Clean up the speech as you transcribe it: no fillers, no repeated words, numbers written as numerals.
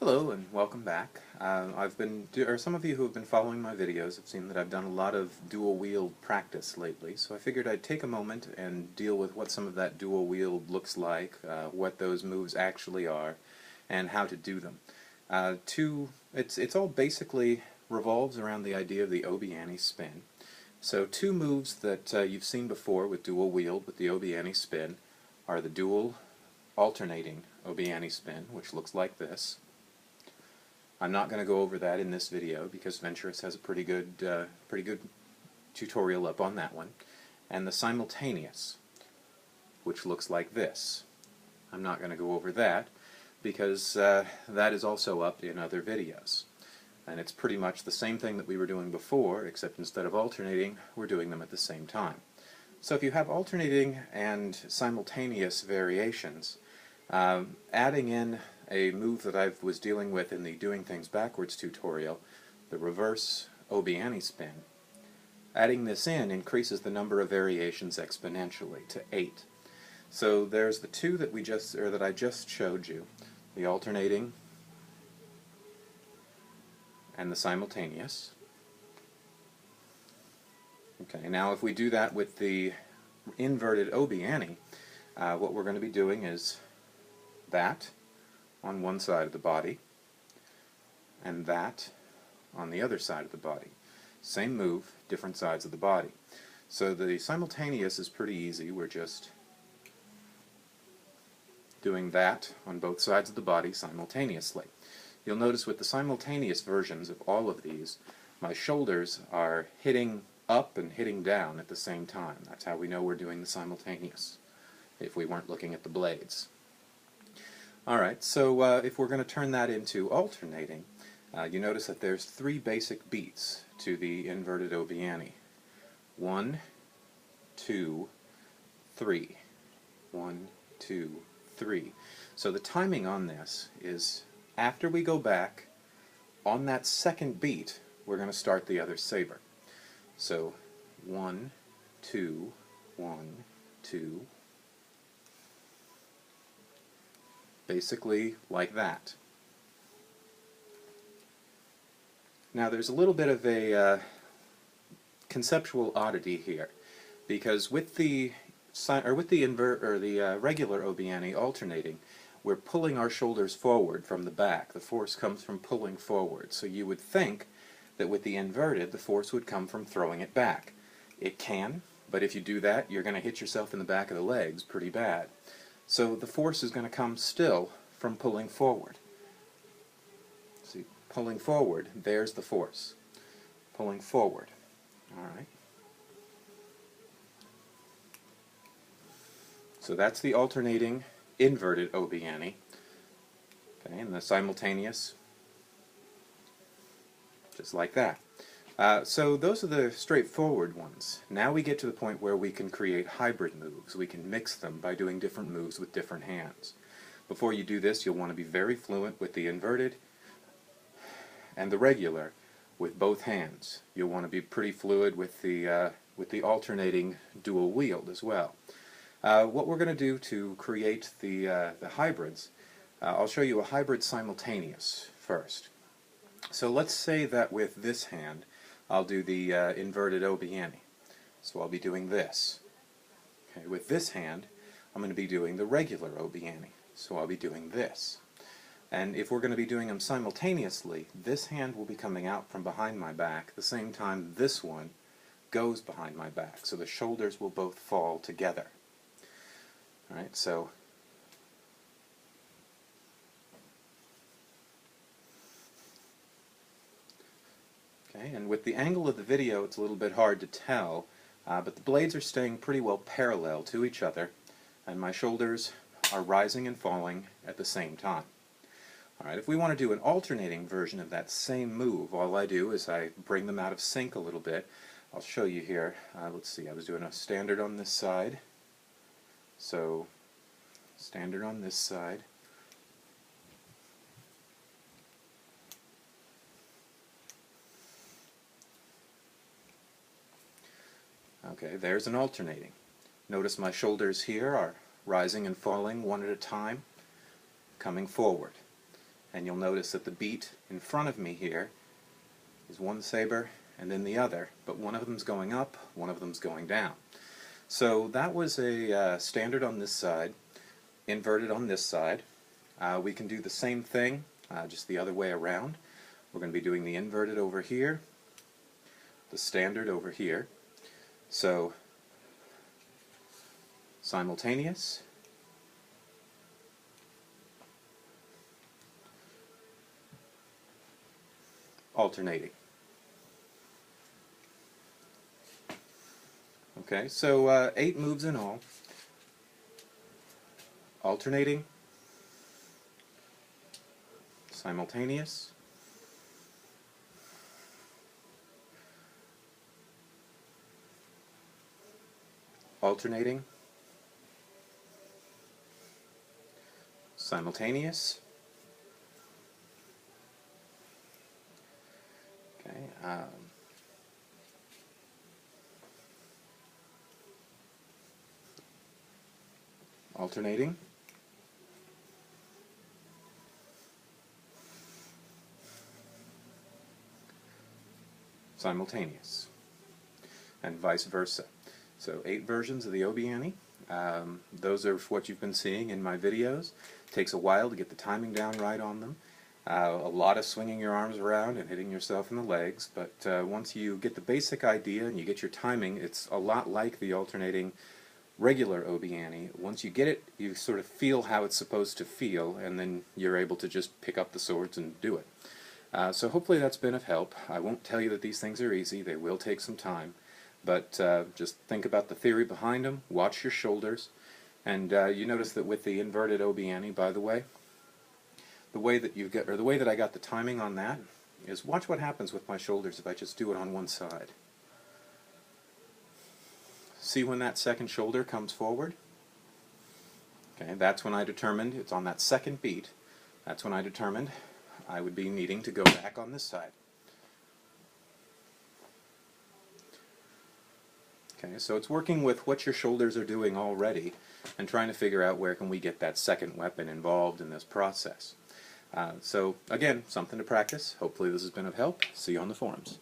Hello and welcome back. Some of you who have been following my videos have seen that I've done a lot of dual wield practice lately, so I figured I'd take a moment and deal with what some of that dual wield looks like, what those moves actually are, and how to do them. It's all basically revolves around the idea of the Obiani spin. So two moves that you've seen before with dual wield with the Obiani spin are the dual alternating Obiani spin, which looks like this. I'm not going to go over that in this video because Venturous has a pretty good tutorial up on that one. And the simultaneous, which looks like this. I'm not going to go over that because that is also up in other videos. And it's pretty much the same thing that we were doing before, except instead of alternating, we're doing them at the same time. So if you have alternating and simultaneous variations, adding in a move that I was dealing with in the Doing Things Backwards tutorial, the reverse Obiani spin, adding this in increases the number of variations exponentially to 8. So there's the two that I just showed you, the alternating and the simultaneous. Okay, now if we do that with the inverted Obiani, what we're going to be doing is that on one side of the body and that on the other side of the body. Same move, different sides of the body. So the simultaneous is pretty easy. We're just doing that on both sides of the body simultaneously. You'll notice with the simultaneous versions of all of these, my shoulders are hitting up and hitting down at the same time. That's how we know we're doing the simultaneous, if we weren't looking at the blades. Alright, so if we're going to turn that into alternating, you notice that there's 3 basic beats to the inverted Obiani. 1, 2, 3. 1, 2, 3. So the timing on this is after we go back, on that second beat, we're going to start the other saber. So 1, 2, 1, 2. Basically like that. Now there's a little bit of a conceptual oddity here, because with the regular Obiani alternating, we're pulling our shoulders forward from the back. The force comes from pulling forward. So you would think that with the inverted, the force would come from throwing it back. It can, but if you do that, you're going to hit yourself in the back of the legs pretty bad. So the force is going to come still from pulling forward. See, pulling forward, there's the force. Pulling forward. Alright. So that's the alternating inverted Obiani. Okay, and the simultaneous, just like that. So those are the straightforward ones. Now we get to the point where we can create hybrid moves. We can mix them by doing different moves with different hands. Before you do this, you'll want to be very fluent with the inverted and the regular with both hands. You'll want to be pretty fluid with the alternating dual wield as well. What we're going to do to create the hybrids, I'll show you a hybrid simultaneous first. So let's say that with this hand, I'll do the inverted Obiani. So I'll be doing this. Okay, with this hand, I'm going to be doing the regular Obiani. So I'll be doing this. And if we're going to be doing them simultaneously, this hand will be coming out from behind my back at the same time this one goes behind my back. So the shoulders will both fall together. Alright, so okay, and with the angle of the video it's a little bit hard to tell, but the blades are staying pretty well parallel to each other, and my shoulders are rising and falling at the same time. Alright, if we want to do an alternating version of that same move, all I do is I bring them out of sync a little bit. I'll show you here. Let's see, I was doing a standard on this side. So, standard on this side. Okay, there's an alternating. Notice my shoulders here are rising and falling one at a time, coming forward. and you'll notice that the beat in front of me here is one saber and then the other, but one of them's going up, one of them's going down. So that was a standard on this side, inverted on this side. We can do the same thing, just the other way around. We're going to be doing the inverted over here, the standard over here. So simultaneous, alternating. Okay, so 8 moves in all. Alternating, simultaneous, alternating, simultaneous. Okay, alternating, simultaneous, and vice versa. So 8 versions of the obiani. Those are what you've been seeing in my videos. It takes a while to get the timing down right on them. A lot of swinging your arms around and hitting yourself in the legs, but once you get the basic idea and you get your timing, it's a lot like the alternating regular obiani. Once you get it, you sort of feel how it's supposed to feel, and then you're able to just pick up the swords and do it. So hopefully that's been of help. I won't tell you that these things are easy. They will take some time. But just think about the theory behind them, watch your shoulders, and you notice that with the inverted obiani, by the way, the way that I got the timing on that is watch what happens with my shoulders if I just do it on one side. See when that second shoulder comes forward? Okay, that's when I determined, it's on that second beat, that's when I determined I would be needing to go back on this side. Okay, so it's working with what your shoulders are doing already and trying to figure out where can we get that second weapon involved in this process. So again, something to practice. Hopefully this has been of help. See you on the forums.